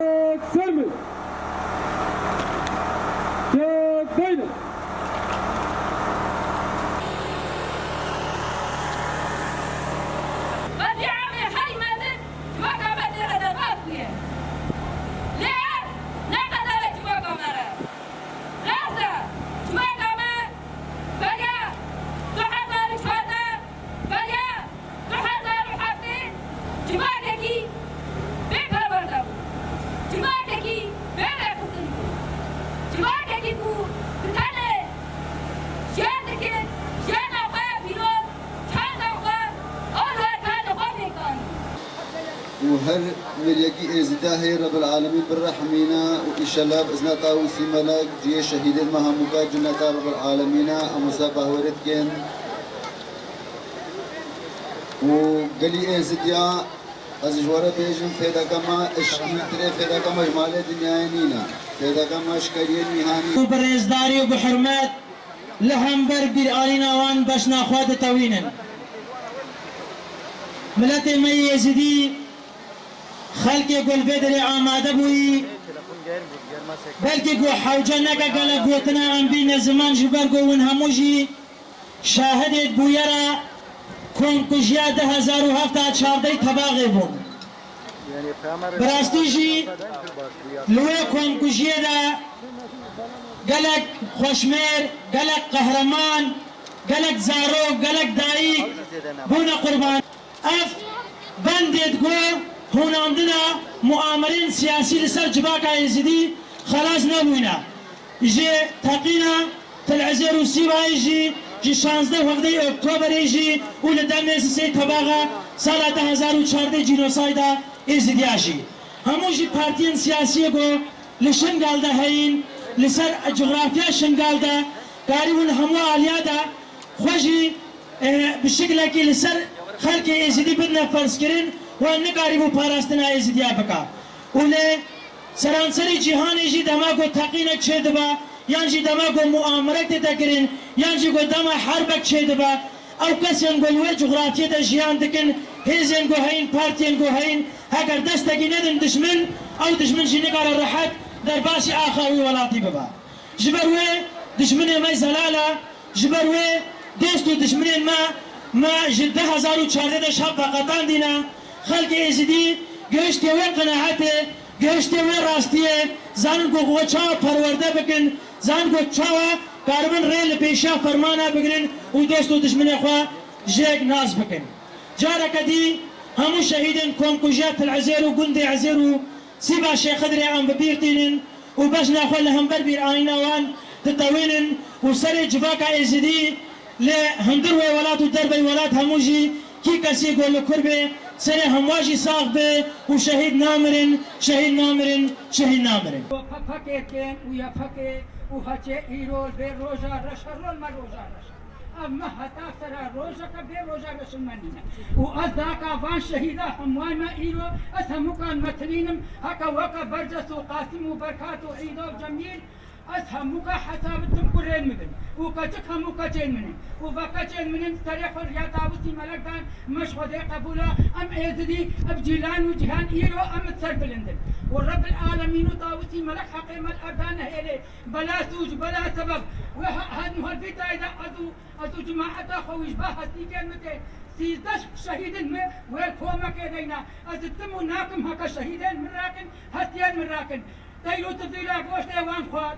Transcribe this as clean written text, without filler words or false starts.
Sermil. Beynel. وهر مليكي إزداه رب العالمين بالرحمينا وإشلا بإذن طاوسي ملاك جي شهيد المهموكا جنة رب العالمين أمسابة وردكين وقلي إزديا أزجوارة بيجن فيدا كما اشتري فيدا كما جمالة دنياينينا فيدا كما اشكاليين مهاني وبرزداري وبحرمات لهم بربير آلينا وان بشنا خواد توينن ملت مي يزدي خلق گل بدر آماده بوی بلکه گو حوجه نگه گله گوتنا انبین زمان جبر گوون هموشی شاهدت بویرا کنکوشیا 2014 تباغی بون براستی جی لوی کنکوشیا دا گلک خوشمیر گلک قهرمان گلک زارو گلک دایک بون قربان اف بندت گو هوناندنا مؤامرين سياسي لسر جباكا يزيدي خلاص نبوينا يجي تقينا تلعزير وسيبا يجي 16 وقتي اكتوبر يجي ولدام يسسي تباغا سالة 2014 جينوسايدا يزيدي عشي هموشي بارتين سياسية قو لشنقال دا هين لسر جغرافيا شنقال دا قاريون همو آليادا خوشي بشكل كي لسر خلق يزيدي بدنا فرسكرين ونقارب پاراستنا ازدیا بکا اوله سرانسری جهانی جی دماغو تقینک شد با یانجی دماغو مؤامرت دکرین یانجی گو دما حربک شد با او کسین گلوه جغرافیه دا جیان دکن هیزین گو هین پارتین گو هین اگر دستگی ندن دشمن او دشمن جی نقار راحت در باسی آخاوی ولاتی ببا جبروه دشمن ما زلالا جبروه دوستو دشمن ما جده 2014 شب وقتان دینا خلق ازدی گشتی و قناعته گشتی و راستیه زن کو غوچا پرورده بکن زن کو چاوا کاربن ریل پیشا فرمانا بگرن و دوست و دشمن خوا جیگ ناز بکن جارا کدی همو شهیدن کنکوجات العزير و گند عزير و سیبا شیخ خدری عم ببیرتینن و بشنا خوا لهم بربیر آینا وان تطوینن و سر جواکا ازدی لهندر و ولات و درب ولات هموجی کی کسی گل کربه سر همواجی ساخ به و شهید نامرن شهید نامرن شهید نامرن فکه و یا فکه و هچه ایرول به روزا رشرول ما روزا رش اما حتا سر روزا که به روزا رشن منینه و از داکا وان شهیدا هموای ما ایرو از هموکان متنینم هکا وکا برجس و قاسم و برکات و عید و جمیل از هموکا حسابتم کرین مدن و کچک هموکا چین منن و وکا چین منن تاریخ ریاض آوسی ملک دان مشهده قبولا ام ایزدی اب جیلان و جهان ایرو ام سر بلندن و رب العالمین و طاوسی ملک حقیم الأردان هیلی بلا سوج بلا سبب و هد مهدیتا ایدا ازو جماعتا خویش با هستی کن مته 13 شهیدن میں ویل فوما کے دینا از تمو ناکم حقا شهیدن من راکن هستیان من راکن تیلو تفیلا گوشت ایوان خواد